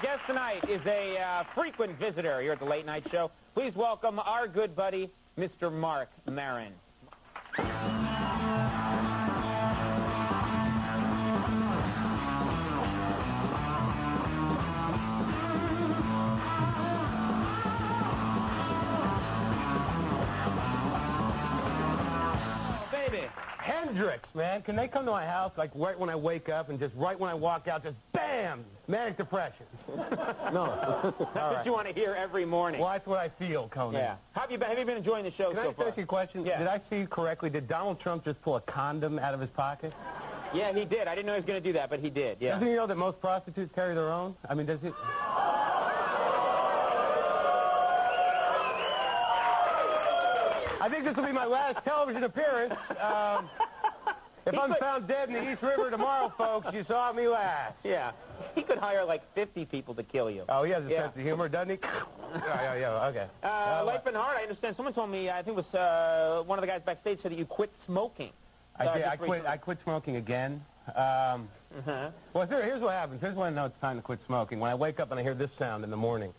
guest tonight is a frequent visitor here at the Late Night Show. Please welcome our good buddy, Mr. Marc Maron. Hendrix, man, can they come to my house like right when I wake up and just right when I walk out, just bam, manic depression? No. That's what you want to hear every morning. Well, that's what I feel, Conan. Yeah. How have you been enjoying the show so far? Can I ask you a question? Yeah. Did I see you correctly? Did Donald Trump just pull a condom out of his pocket? Yeah, he did. I didn't know he was going to do that, but he did, yeah. Doesn't he know that most prostitutes carry their own? I mean, does he... I think this will be my last television appearance. If I'm found dead in the East River tomorrow, folks, you saw me last. Yeah. He could hire like 50 people to kill you. Oh, he has a sense of humor, doesn't he? yeah, okay. Life and Heart, I understand. Someone told me, I think it was one of the guys backstage said that you quit smoking. I did. I quit smoking again. Well, here's what happens. Here's when I know it's time to quit smoking. When I wake up and I hear this sound in the morning.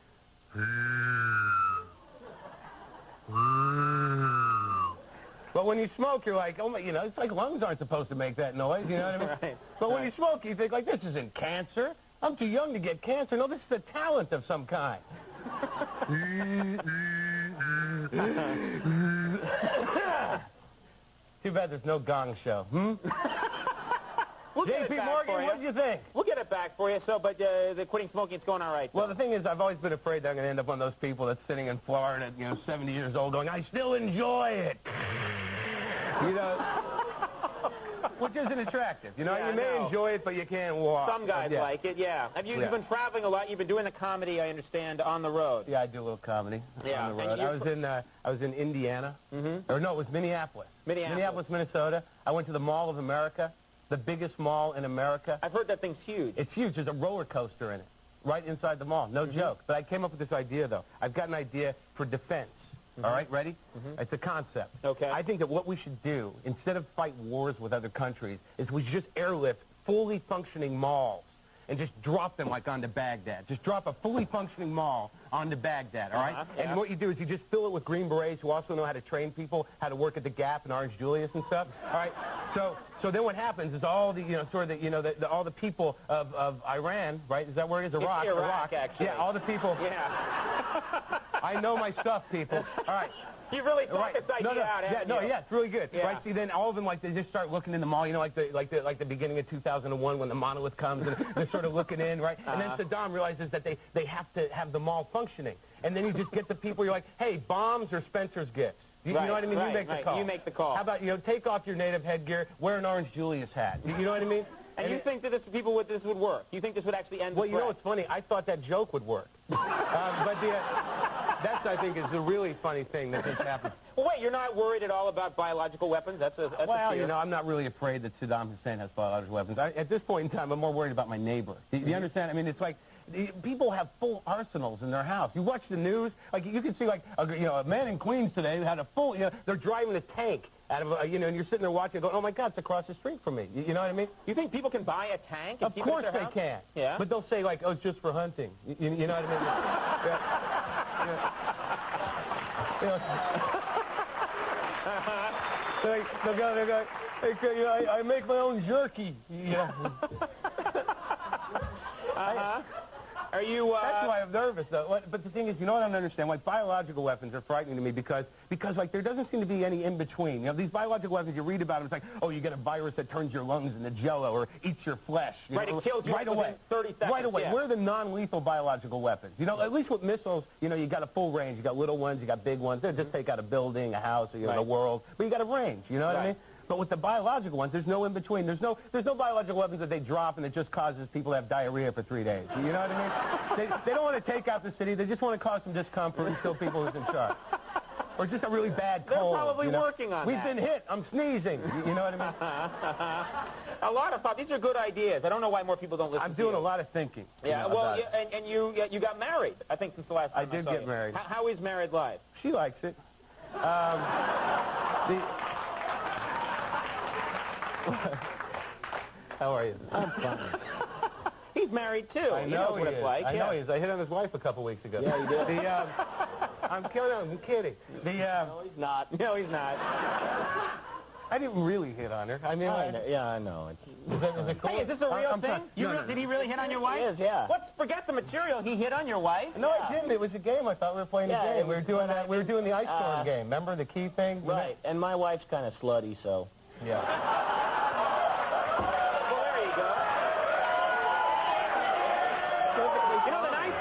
But when you smoke, you're like, oh my, you know, it's like lungs aren't supposed to make that noise, you know what I mean? Right. But when you smoke, you think, like, this isn't cancer. I'm too young to get cancer. No, this is a talent of some kind. Too bad there's no Gong Show, We'll J.P. Morgan, what do you think? We'll get it back for you, but the quitting smoking, it's going all right. Well, the thing is, I've always been afraid that I'm going to end up one of those people that's sitting in Florida, you know, 70 years old, going, I still enjoy it. You know, which isn't attractive. You know, Yeah, you may enjoy it, but you can't walk. Some guys like it, yeah. You've been traveling a lot. You've been doing the comedy, I understand, on the road. Yeah, I do a little comedy on the road. I was in Indiana. Or no, it was Minneapolis. Minneapolis, Minnesota. I went to the Mall of America. The biggest mall in America. I've heard that thing's huge. It's huge. There's a roller coaster in it, right inside the mall. No joke. But I came up with this idea, though. I've got an idea for defense. All right, ready? It's a concept. Okay. I think that what we should do, instead of fight wars with other countries, is we should just airlift fully functioning malls and just drop them like onto Baghdad. Just drop a fully functioning mall onto Baghdad, all right? And what you do is you just fill it with Green Berets who also know how to train people, how to work at the Gap and Orange Julius and stuff, all right? So then what happens is all the, you know, sort of, all the people of Iran, right? Is that where it is? Iraq. It's Iraq, actually. Yeah, all the people. Yeah. I know my stuff, people. All right. You really thought this idea out, haven't you? Yeah, it's really good. Yeah. Right? See, then all of them, like, they just start looking in the mall, you know, like the beginning of 2001 when the monolith comes, and they're sort of looking in, right? And then Saddam realizes that they have to have the mall functioning. And then you just get the people, you're like, hey, bombs or Spencer's gifts? You know what I mean? You make the call. You make the call. How about, you know, take off your native headgear, wear an Orange Julius hat. You know what I mean? And you think that this would work? You think this would actually end the Well, you know what's funny? I thought that joke would work. That's, I think, is the really funny thing that just happened. Well, wait, you're not worried at all about biological weapons? That's a well, fear. you know, I'm not really afraid that Saddam Hussein has biological weapons. At this point in time, I'm more worried about my neighbor. Do you understand? I mean, it's like people have full arsenals in their house. You watch the news, like you can see, like a man in Queens today had a full, they're driving a tank out of, and you're sitting there watching, going, oh my God, it's across the street from me. You know what I mean? You think people can buy a tank? Of course they can. Yeah. But they'll say, like, oh, it's just for hunting. You know what I mean? They'll go, hey, I make my own jerky. Are you, That's why I'm nervous, though. But the thing is, you know what I don't understand? Like, biological weapons are frightening to me because like, there doesn't seem to be any in-between. You know, these biological weapons, you read about them, it's like, oh, you get a virus that turns your lungs into jello or eats your flesh. Right, it kills you right away. 30 seconds. Right away. Yeah. Where are the non-lethal biological weapons? You know, at least with missiles, you know, you got a full range. You got little ones, you got big ones. They'll just take out a building, a house, or, the world. But you got a range, you know what I mean? But with the biological ones, there's no in-between. There's no biological weapons that they drop and it just causes people to have diarrhea for 3 days. You know what I mean? They don't want to take out the city. They just want to cause some discomfort and kill people who's in charge. Or just a really bad cold. They're probably working on that. We've been hit. I'm sneezing. You know what I mean? A lot of thought. These are good ideas. I don't know why more people don't listen to you. I'm doing a lot of thinking. Yeah, well, and you got married, I think, since the last time I did get married. How is married life? She likes it. How are you? I'm fine. He's married, too. I know he knows what it's like. I know he is. I hit on his wife a couple weeks ago. Yeah, you did. I'm kidding. No, he's not. No, he's not. I didn't really hit on her. I mean, Yeah, I know. is it cool? Hey, is this a real thing? Did he really hit on your wife? He is, yeah. Forget the material. He hit on your wife? No, I didn't. It was a game. I thought we were playing a game. We were doing that. We were doing the ice storm game. Remember the key thing? Right, and my wife's kind of slutty, so. Yeah. Well, there you go. You know, the nice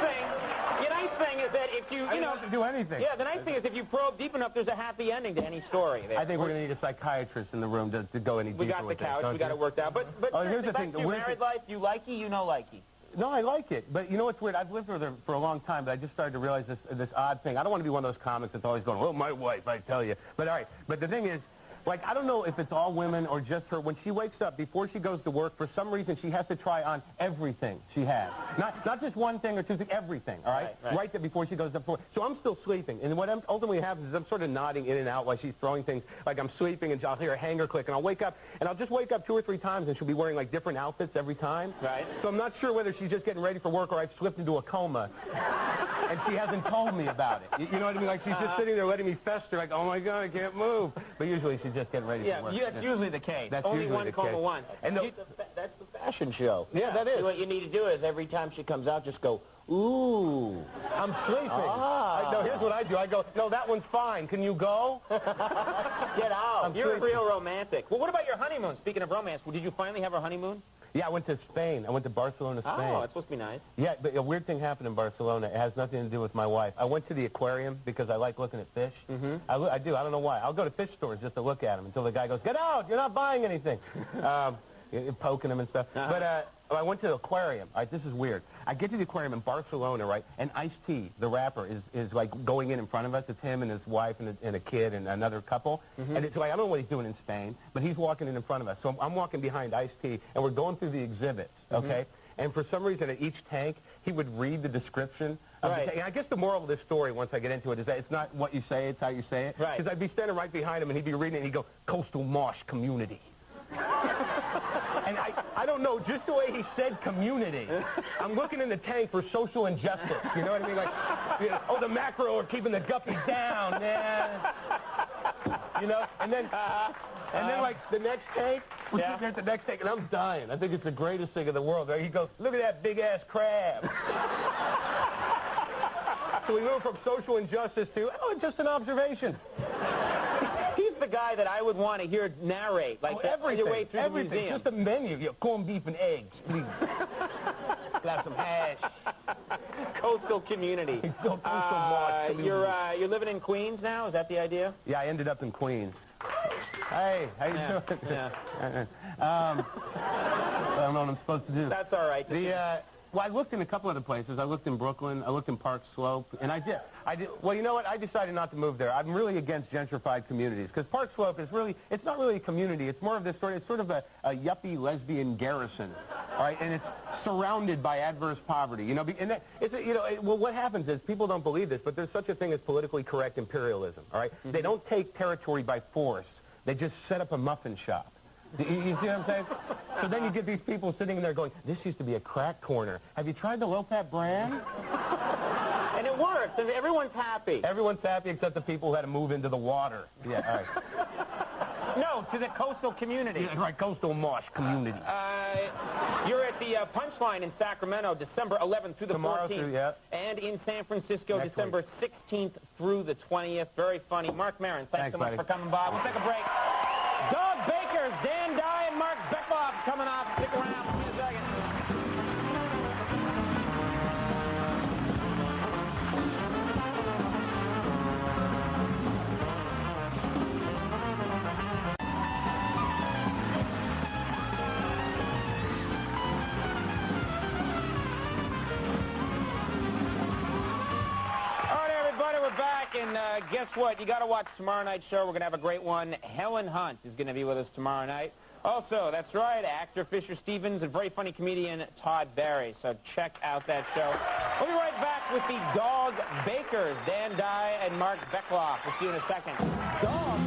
thing is that if you, I didn't have to do anything. Yeah, the nice thing is if you probe deep enough, there's a happy ending to any story there. I think we're going to need a psychiatrist in the room to go any deeper We got the with couch. this, We got it worked out. But here's the thing. Back to your married life, you likey, you know likey. No, I like it. But you know what's weird? I've lived with her for a long time, but I just started to realize this odd thing. I don't want to be one of those comics that's always going, well, my wife, I tell you. But all right. But the thing is, like, I don't know if it's all women or just her. When she wakes up, before she goes to work, for some reason, she has to try on everything she has. Not just one thing or two things, everything, all right? Right there before she goes up. So I'm still sleeping. And what ultimately happens is I'm sort of nodding in and out while she's throwing things. Like I'm sweeping, and I'll hear a hanger click, and I'll wake up, and I'll just wake up 2 or 3 times, and she'll be wearing, like, different outfits every time. Right. So I'm not sure whether she's just getting ready for work or I've slipped into a coma. And she hasn't told me about it. You know what I mean? Like, she's just sitting there letting me fester, like, oh, my God, I can't move. But usually she's just getting ready for work. Yeah, that's usually the case. That's Only usually one the coma case. once. And That's the fashion show. Yeah, that is. So what you need to do is every time she comes out, just go, ooh. I'm sleeping. No, here's what I do. I go, no, that one's fine. Can you go? Get out. You're real romantic. Well, what about your honeymoon? Speaking of romance, did you finally have a honeymoon? Yeah, I went to Spain. I went to Barcelona, Spain. Oh, that's supposed to be nice. Yeah, but a weird thing happened in Barcelona. It has nothing to do with my wife. I went to the aquarium because I like looking at fish. Mm-hmm. I do. I don't know why. I'll go to fish stores just to look at them until the guy goes, get out. You're not buying anything. Poking them and stuff. But I went to the aquarium. All right, this is weird. I get to the aquarium in Barcelona, right, and Ice-T, the rapper, is like going in front of us. It's him and his wife and a kid and another couple. Mm-hmm. And it's like, I don't know what he's doing in Spain, but he's walking in front of us. So I'm walking behind Ice-T, and we're going through the exhibits, okay? Mm-hmm. And for some reason, at each tank, he would read the description of the tank. And I guess the moral of this story, once I get into it, is that it's not what you say, it's how you say it. Right. Because I'd be standing right behind him, and he'd be reading it, and he'd go, Coastal Marsh Community. And I don't know, just the way he said community, I'm looking in the tank for social injustice, you know what I mean? Like, you know, oh, the mackerel are keeping the guppies down, man. You know, and then like, the next tank, we're sitting there at the next tank, and I'm dying. I think it's the greatest thing in the world. Right? He goes, look at that big-ass crab. So we move from social injustice to, oh, just an observation. He's the guy that I would want to hear narrate, like everything, your way through the museum. Just a menu. You know, corned beef and eggs, please. Got some hash. Coastal community. Coastal Marsh community. You're living in Queens now? Is that the idea? Yeah, I ended up in Queens. Hey, how you doing? Yeah. I don't know what I'm supposed to do. That's all right. Well, I looked in a couple other places. I looked in Brooklyn. I looked in Park Slope, and I did. Well, you know what? I decided not to move there. I'm really against gentrified communities because Park Slope is it's not really a community. It's more of this story. It's sort of a yuppie lesbian garrison, all right? And it's surrounded by adverse poverty. You know, and well, what happens is people don't believe this, but there's such a thing as politically correct imperialism, all right? Mm-hmm. They don't take territory by force. They just set up a muffin shop. You see what I'm saying? So then you get these people sitting there going, this used to be a crack corner. Have you tried the low-fat brand? And it works. And everyone's happy. Everyone's happy except the people who had to move into the water. Yeah, all right. No, to the coastal community. Yeah, right, Coastal Marsh Community. You're at the Punchline in Sacramento, December 11th through the 14th. And in San Francisco, December 16th through the 20th. Very funny. Marc Maron, thanks so much for coming by. We'll take a break. Dog Bakers, Dan Dye and Mark Beckloff coming off. Stick around. See you in a second. And guess what? You got to watch tomorrow night's show. We're going to have a great one. Helen Hunt is going to be with us tomorrow night. Also, that's right, actor Fisher Stevens and very funny comedian Todd Barry. So check out that show. We'll be right back with the Dog Bakers, Dan Dye and Mark Beckloff. We'll see you in a second. Dog